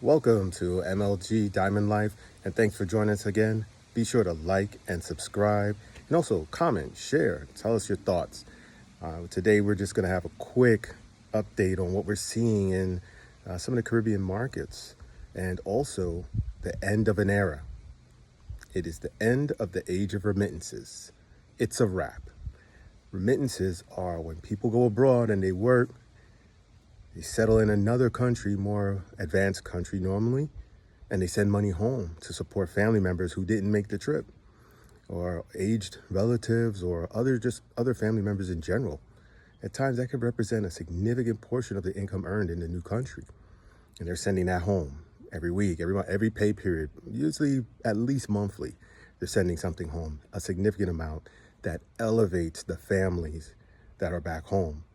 Welcome to MLG Diamond Life, and thanks for joining us again. Be sure to like and subscribe, and also comment, share, tell us your thoughts. Today, we're just going to have a quick update on what we're seeing in some of the Caribbean markets, and also the end of an era. It is the end of the age of remittances. It's a wrap. Remittances are when people go abroad and they work. They settle in another country, more advanced country normally, and they send money home to support family members who didn't make the trip, or aged relatives, or other family members in general. At times, that could represent a significant portion of the income earned in the new country, and they're sending that home every week, every month, every pay period, usually at least monthly. They're sending something home, a significant amount that elevates the families that are back home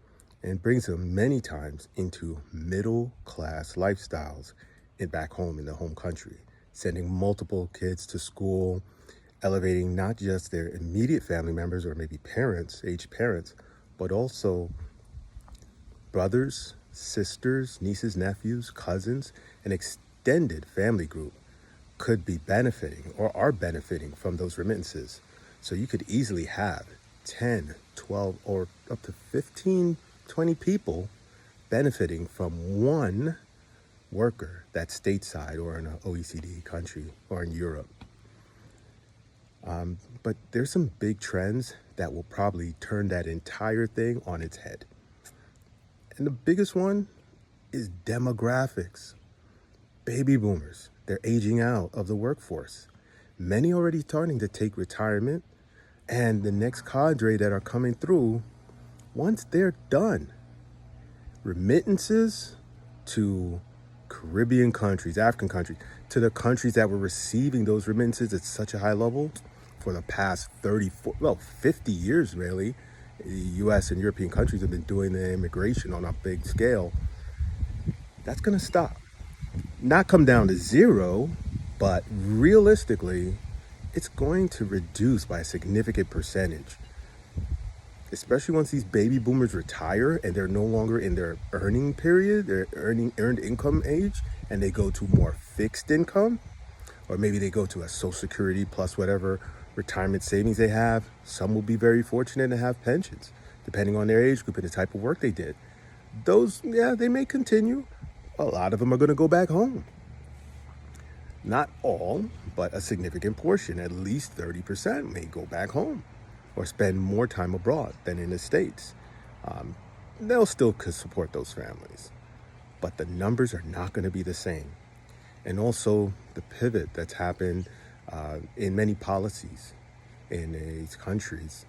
and brings them many times into middle-class lifestyles back home in the home country, sending multiple kids to school, elevating not just their immediate family members or maybe parents, aged parents, but also brothers, sisters, nieces, nephews, cousins, an extended family group could be benefiting or are benefiting from those remittances. So you could easily have 10, 12, or up to 15, 20 people benefiting from one worker that's stateside or in an OECD country or in Europe. But there's some big trends that will probably turn that entire thing on its head. And the biggest one is demographics. Baby boomers, they're aging out of the workforce. Many already starting to take retirement, and the next cadre that are coming through, once they're done, remittances to Caribbean countries, African countries, to the countries that were receiving those remittances at such a high level for the past 50 years, really. The U.S. and European countries have been doing the immigration on a big scale. That's going to stop. Not come down to zero, but realistically, it's going to reduce by a significant percentage, especially once these baby boomers retire and they're no longer in their earning period, their earned income age, and they go to more fixed income, or maybe they go to a Social Security plus whatever retirement savings they have. Some will be very fortunate to have pensions, depending on their age group and the type of work they did. Those, they may continue. A lot of them are going to go back home. Not all, but a significant portion, at least 30%, may go back home or spend more time abroad than in the States. They'll still support those families, but the numbers are not going to be the same. And also the pivot that's happened in many policies in these countries,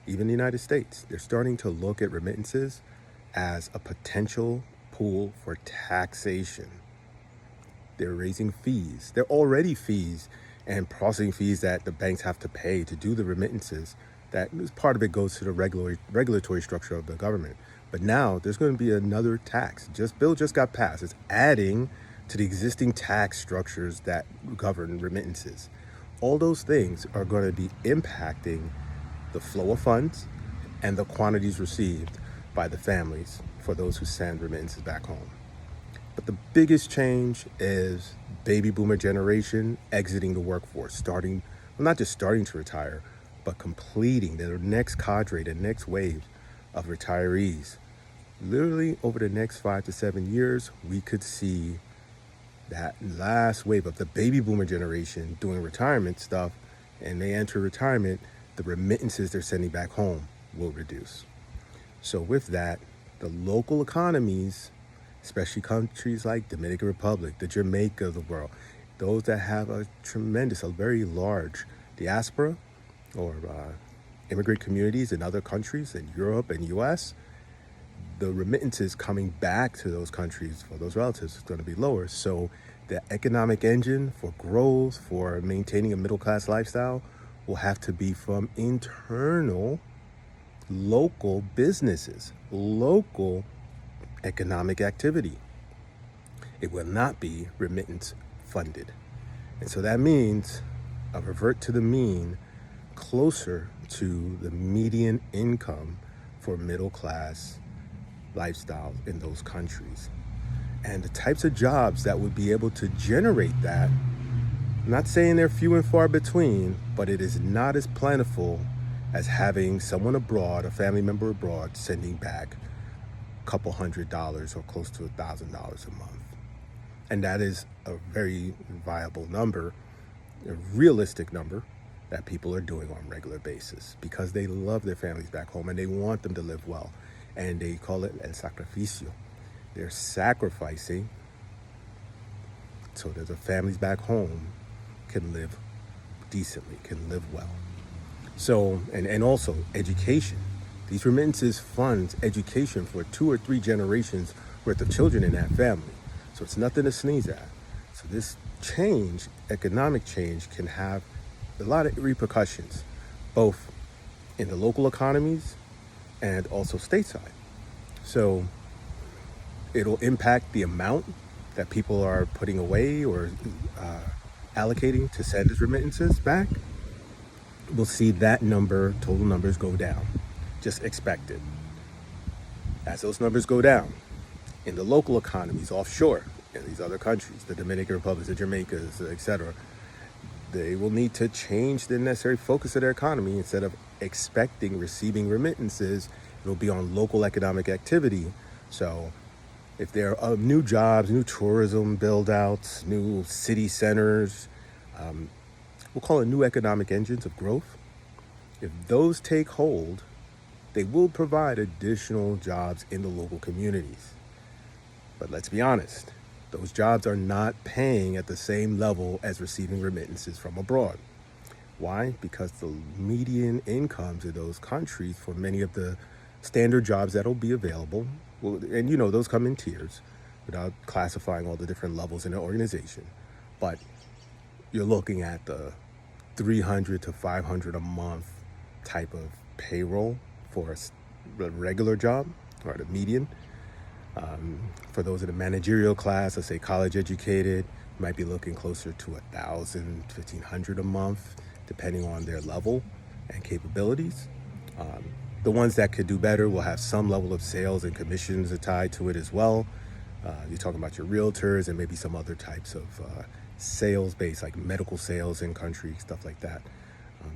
even the United States, they're starting to look at remittances as a potential pool for taxation. They're raising fees. They're already fees and processing fees that the banks have to pay to do the remittances. That part of it goes to the regulatory structure of the government. But now there's going to be another tax. Bill just got passed. It's adding to the existing tax structures that govern remittances. All those things are going to be impacting the flow of funds and the quantities received by the families for those who send remittances back home. But the biggest change is baby boomer generation exiting the workforce, not just starting to retire, but completing the next cadre, the next wave of retirees. Literally over the next 5 to 7 years, we could see that last wave of the baby boomer generation doing retirement stuff, and they enter retirement, the remittances they're sending back home will reduce. So with that, the local economies, especially countries like Dominican Republic, the Jamaica of the world, those that have a very large diaspora or immigrant communities in other countries in Europe and US, the remittances coming back to those countries for those relatives is going to be lower. So the economic engine for growth, for maintaining a middle-class lifestyle, will have to be from internal local businesses, local economic activity. It will not be remittance funded. And so that means a revert to the mean, closer to the median income for middle class lifestyles in those countries. And the types of jobs that would be able to generate that, I'm not saying they're few and far between, but it is not as plentiful as having someone abroad, a family member abroad, sending back a couple $100 or close to $1,000 a month. And that is a very viable number, a realistic number that people are doing on a regular basis because they love their families back home and they want them to live well. And they call it el sacrificio. They're sacrificing so that the families back home can live decently, can live well. So, and also education. These remittances funds education for 2 or 3 generations worth of children in that family. So it's nothing to sneeze at. So this change, economic change, can have a lot of repercussions, both in the local economies and also stateside. So it'll impact the amount that people are putting away or allocating to send as remittances back. We'll see that number, total numbers, go down. Just expect it. As those numbers go down, in the local economies offshore, in these other countries, the Dominican Republic, the Jamaicas, etc., they will need to change the necessary focus of their economy. Instead of receiving remittances, it will be on local economic activity. So if there are new jobs, new tourism build-outs, new city centers, we'll call it new economic engines of growth. If those take hold, they will provide additional jobs in the local communities. But let's be honest, those jobs are not paying at the same level as receiving remittances from abroad. Why? Because the median incomes in those countries for many of the standard jobs that'll be available, and those come in tiers without classifying all the different levels in an organization. But you're looking at the 300 to 500 a month type of payroll for a regular job, or the median. For those in the managerial class, let's say college educated, you might be looking closer to 1,000, 1,500 a month, depending on their level and capabilities. The ones that could do better will have some level of sales and commissions tied to it as well. You're talking about your realtors and maybe some other types of sales based, like medical sales in country, stuff like that.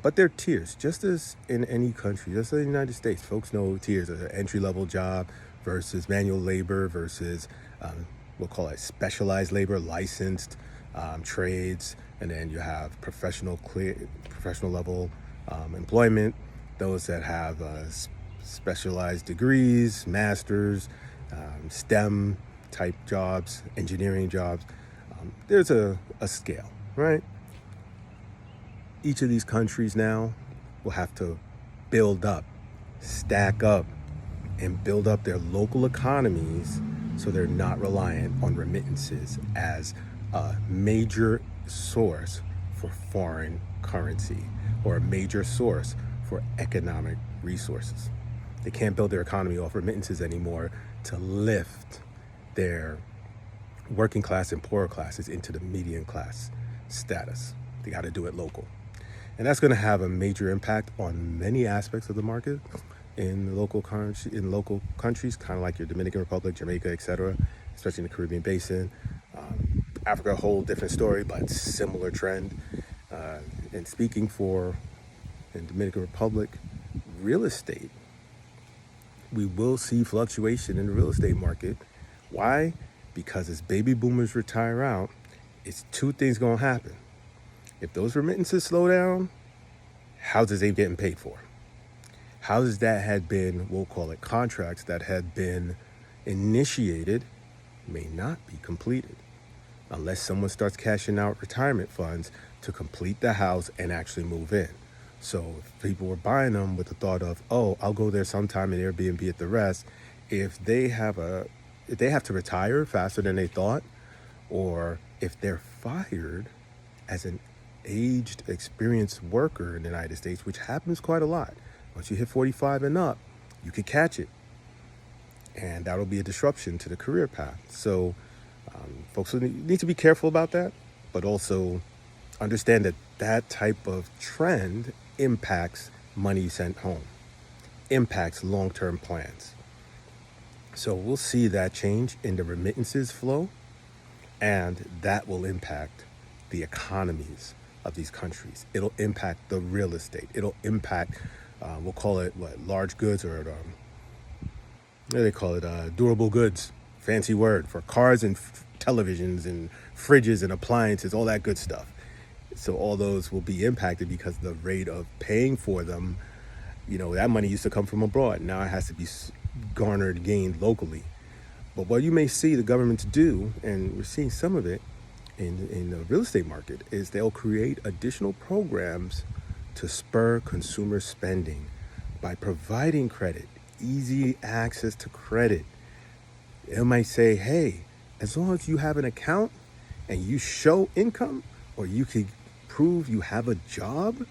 But they're tiers, just as in any country, just as in the United States. Folks know tiers: an entry-level job versus manual labor versus we'll call it specialized labor, licensed trades, and then you have professional level employment. Those that have specialized degrees, masters, STEM type jobs, engineering jobs. There's a scale, right? Each of these countries now will have to build up, stack up, and build up their local economies so they're not reliant on remittances as a major source for foreign currency or a major source for economic resources. They can't build their economy off remittances anymore to lift their working class and poorer classes into the median class status. They got to do it local. And that's going to have a major impact on many aspects of the market in local countries, kind of like your Dominican Republic, Jamaica, etc., especially in the Caribbean basin. Africa, a whole different story, but similar trend. And speaking for in Dominican Republic, real estate, we will see fluctuation in the real estate market. Why? Because as baby boomers retire out, it's 2 things going to happen. If those remittances slow down, houses ain't getting paid for. Houses that had been, we'll call it contracts that had been initiated, may not be completed unless someone starts cashing out retirement funds to complete the house and actually move in. So if people were buying them with the thought of, oh, I'll go there sometime and Airbnb at the rest, if they have to retire faster than they thought, or if they're fired as an aged, experienced worker in the United States, which happens quite a lot. Once you hit 45 and up, you could catch it. And that'll be a disruption to the career path. So folks need to be careful about that, but also understand that that type of trend impacts money sent home, impacts long-term plans. So we'll see that change in the remittances flow, and that will impact the economies of these countries. It'll impact the real estate. It'll impact, we'll call it what, large goods, or what do they call it? Durable goods, fancy word for cars and televisions and fridges and appliances, all that good stuff. So all those will be impacted because the rate of paying for them, that money used to come from abroad. Now it has to be garnered, gained locally. But what you may see the governments do, and we're seeing some of it in the real estate market, is they'll create additional programs to spur consumer spending by providing credit, easy access to credit. It might say, hey, as long as you have an account and you show income, or you can prove you have a job,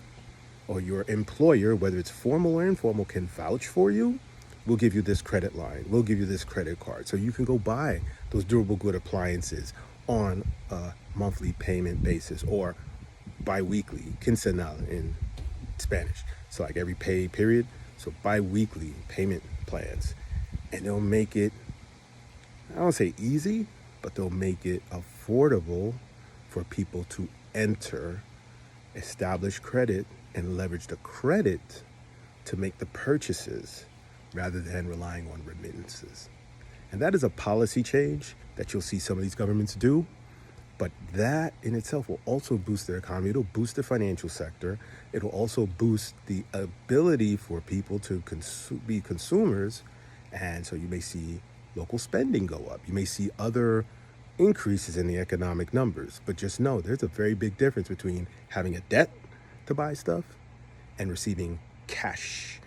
or your employer, whether it's formal or informal, can vouch for you, we'll give you this credit line, we'll give you this credit card. So you can go buy those durable good appliances on a monthly payment basis, or bi-weekly, quincenal in Spanish. So like every pay period, so bi-weekly payment plans. And they'll make it, I don't say easy, but they'll make it affordable for people to enter, establish credit, and leverage the credit to make the purchases rather than relying on remittances. And that is a policy change that you'll see some of these governments do. But that in itself will also boost their economy. It'll boost the financial sector. It'll also boost the ability for people to be consumers. And so you may see local spending go up. You may see other increases in the economic numbers. But just know there's a very big difference between having a debt to buy stuff and receiving cash,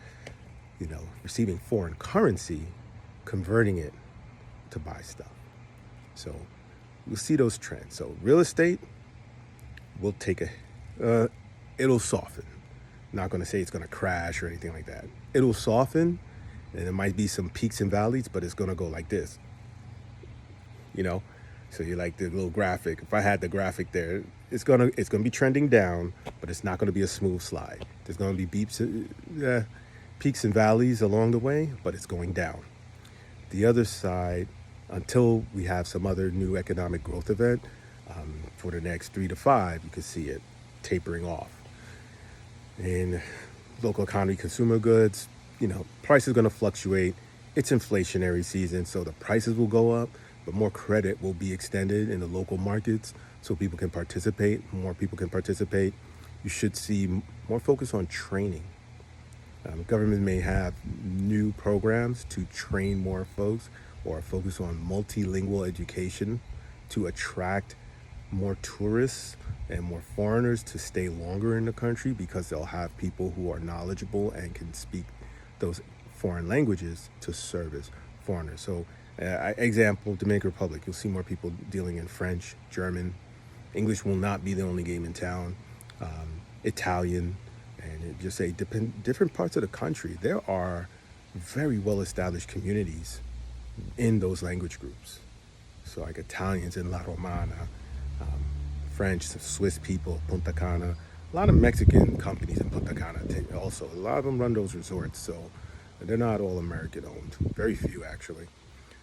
receiving foreign currency, converting it to buy stuff. So you'll see those trends. So real estate will it'll soften. Not going to say it's going to crash or anything like that. It'll soften, and there might be some peaks and valleys, but it's going to go like this. So you like the little graphic. If I had the graphic there, it's gonna be trending down, but it's not going to be a smooth slide. There's going to be peaks and valleys along the way, but it's going down. The other side, until we have some other new economic growth event, for the next 3 to 5, you can see it tapering off. In local economy, consumer goods, price is going to fluctuate. It's inflationary season, so the prices will go up, but more credit will be extended in the local markets so people can participate. More people can participate. You should see more focus on training. Government may have new programs to train more folks, or focus on multilingual education to attract more tourists and more foreigners to stay longer in the country, because they'll have people who are knowledgeable and can speak those foreign languages to service foreigners. So example, Dominican Republic, you'll see more people dealing in French, German. English will not be the only game in town. Italian, and just say different parts of the country. There are very well-established communities in those language groups. So like Italians in La Romana, French, Swiss people, Punta Cana, a lot of Mexican companies in Punta Cana also. A lot of them run those resorts, so they're not all American owned, very few actually.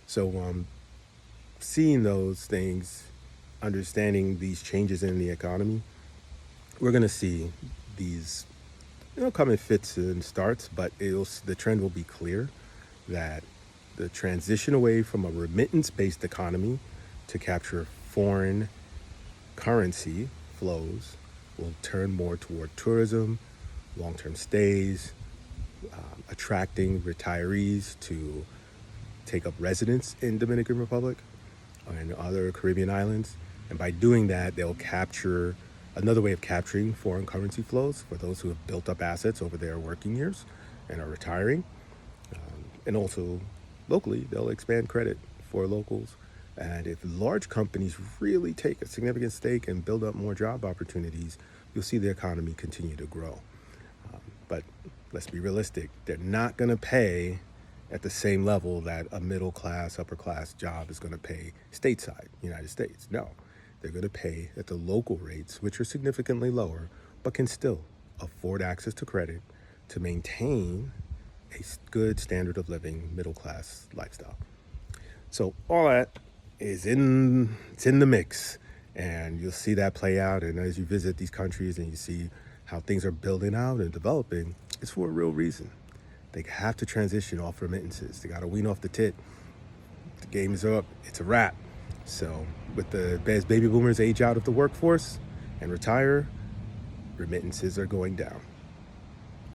So seeing those things, understanding these changes in the economy, we're going to see these come in fits and starts, but the trend will be clear that the transition away from a remittance-based economy to capture foreign currency flows will turn more toward tourism, long-term stays, attracting retirees to take up residence in Dominican Republic and other Caribbean islands. And by doing that, they'll capture another way of capturing foreign currency flows for those who have built up assets over their working years and are retiring. And also locally, they'll expand credit for locals. And if large companies really take a significant stake and build up more job opportunities, you'll see the economy continue to grow. But let's be realistic. They're not going to pay at the same level that a middle class, upper class job is going to pay stateside, United States. No, they're going to pay at the local rates, which are significantly lower, but can still afford access to credit to maintain a good standard of living, middle class lifestyle. So all that it's in the mix, and you'll see that play out. And as you visit these countries and you see how things are building out and developing, it's for a real reason. They have to transition off remittances. They got to wean off the tit. The game is up. It's a wrap. So as baby boomers age out of the workforce and retire, remittances are going down.